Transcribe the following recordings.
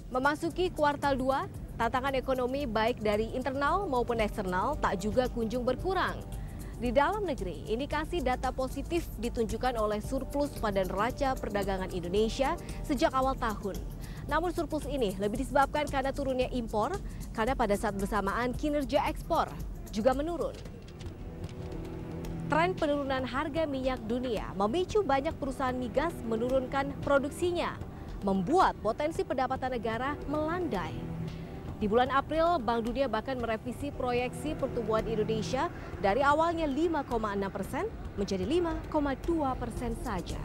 Memasuki kuartal 2, tantangan ekonomi baik dari internal maupun eksternal tak juga kunjung berkurang. Di dalam negeri, indikasi data positif ditunjukkan oleh surplus pada neraca perdagangan Indonesia sejak awal tahun. Namun surplus ini lebih disebabkan karena turunnya impor, karena pada saat bersamaan kinerja ekspor juga menurun. Tren penurunan harga minyak dunia memicu banyak perusahaan migas menurunkan produksinya, membuat potensi pendapatan negara melandai. Di bulan April, Bank Dunia bahkan merevisi proyeksi pertumbuhan Indonesia dari awalnya 5,6% menjadi 5,2% saja.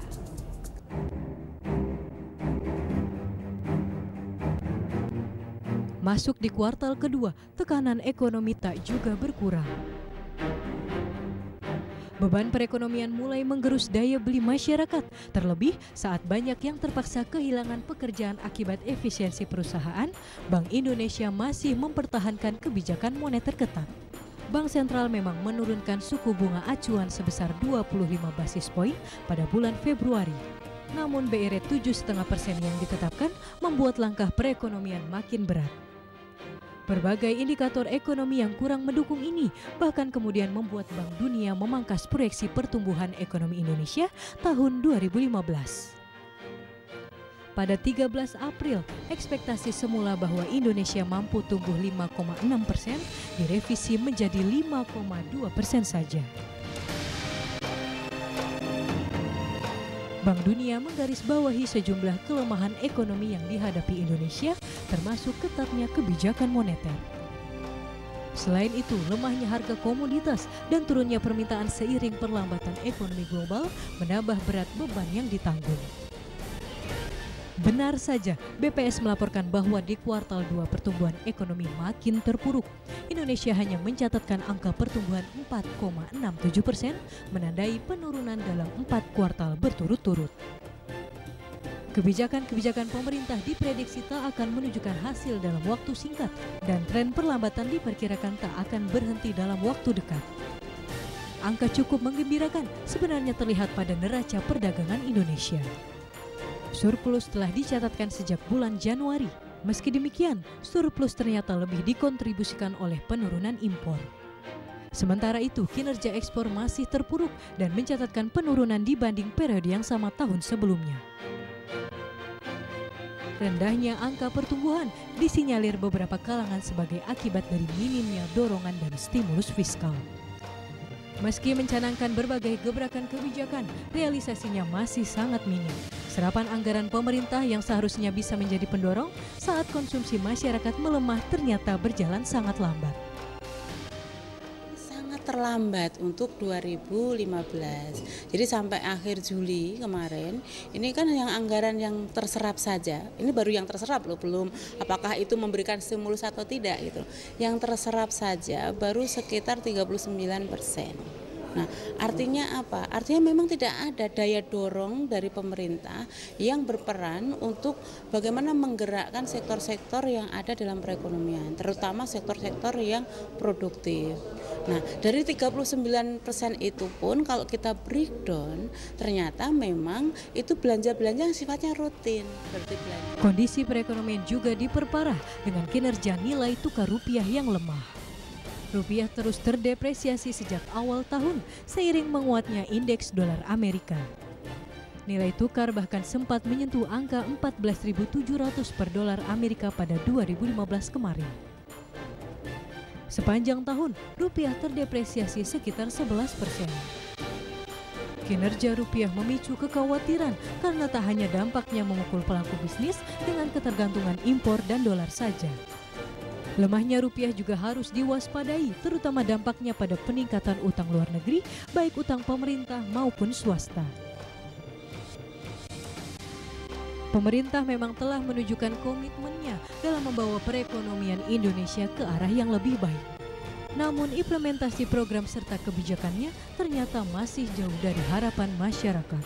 Masuk di kuartal kedua, tekanan ekonomi tak juga berkurang. Beban perekonomian mulai menggerus daya beli masyarakat, terlebih saat banyak yang terpaksa kehilangan pekerjaan akibat efisiensi perusahaan. Bank Indonesia masih mempertahankan kebijakan moneter ketat. Bank Sentral memang menurunkan suku bunga acuan sebesar 25 basis poin pada bulan Februari. Namun BI rate 7,5% yang ditetapkan membuat langkah perekonomian makin berat. Berbagai indikator ekonomi yang kurang mendukung ini bahkan kemudian membuat Bank Dunia memangkas proyeksi pertumbuhan ekonomi Indonesia tahun 2015. Pada 13 April, ekspektasi semula bahwa Indonesia mampu tumbuh 5,6% direvisi menjadi 5,2% saja. Bank Dunia menggarisbawahi sejumlah kelemahan ekonomi yang dihadapi Indonesia, termasuk ketatnya kebijakan moneter. Selain itu, lemahnya harga komoditas dan turunnya permintaan seiring perlambatan ekonomi global menambah berat beban yang ditanggung. Benar saja, BPS melaporkan bahwa di kuartal 2 pertumbuhan ekonomi makin terpuruk. Indonesia hanya mencatatkan angka pertumbuhan 4,67%, menandai penurunan dalam 4 kuartal berturut-turut. Kebijakan-kebijakan pemerintah diprediksi tak akan menunjukkan hasil dalam waktu singkat, dan tren perlambatan diperkirakan tak akan berhenti dalam waktu dekat. Angka cukup menggembirakan sebenarnya terlihat pada neraca perdagangan Indonesia. Surplus telah dicatatkan sejak bulan Januari. Meski demikian, surplus ternyata lebih dikontribusikan oleh penurunan impor. Sementara itu, kinerja ekspor masih terpuruk dan mencatatkan penurunan dibanding periode yang sama tahun sebelumnya. Rendahnya angka pertumbuhan disinyalir beberapa kalangan sebagai akibat dari minimnya dorongan dan stimulus fiskal. Meski mencanangkan berbagai gebrakan kebijakan, realisasinya masih sangat minim. Serapan anggaran pemerintah yang seharusnya bisa menjadi pendorong saat konsumsi masyarakat melemah ternyata berjalan sangat lambat. Sangat terlambat untuk 2015. Jadi sampai akhir Juli kemarin, ini kan yang anggaran yang terserap saja. Ini baru yang terserap loh, belum apakah itu memberikan stimulus atau tidak gitu. Yang terserap saja baru sekitar 39%. Nah, artinya apa? Artinya memang tidak ada daya dorong dari pemerintah yang berperan untuk bagaimana menggerakkan sektor-sektor yang ada dalam perekonomian, terutama sektor-sektor yang produktif. Nah, dari 39% itu pun kalau kita breakdown, ternyata memang itu belanja-belanja yang sifatnya rutin. Kondisi perekonomian juga diperparah dengan kinerja nilai tukar rupiah yang lemah. Rupiah terus terdepresiasi sejak awal tahun seiring menguatnya indeks dolar Amerika. Nilai tukar bahkan sempat menyentuh angka 14.700 per dolar Amerika pada 2015 kemarin. Sepanjang tahun, rupiah terdepresiasi sekitar 11%. Kinerja rupiah memicu kekhawatiran karena tak hanya dampaknya memukul pelaku bisnis dengan ketergantungan impor dan dolar saja. Lemahnya rupiah juga harus diwaspadai, terutama dampaknya pada peningkatan utang luar negeri, baik utang pemerintah maupun swasta. Pemerintah memang telah menunjukkan komitmennya dalam membawa perekonomian Indonesia ke arah yang lebih baik. Namun implementasi program serta kebijakannya ternyata masih jauh dari harapan masyarakat.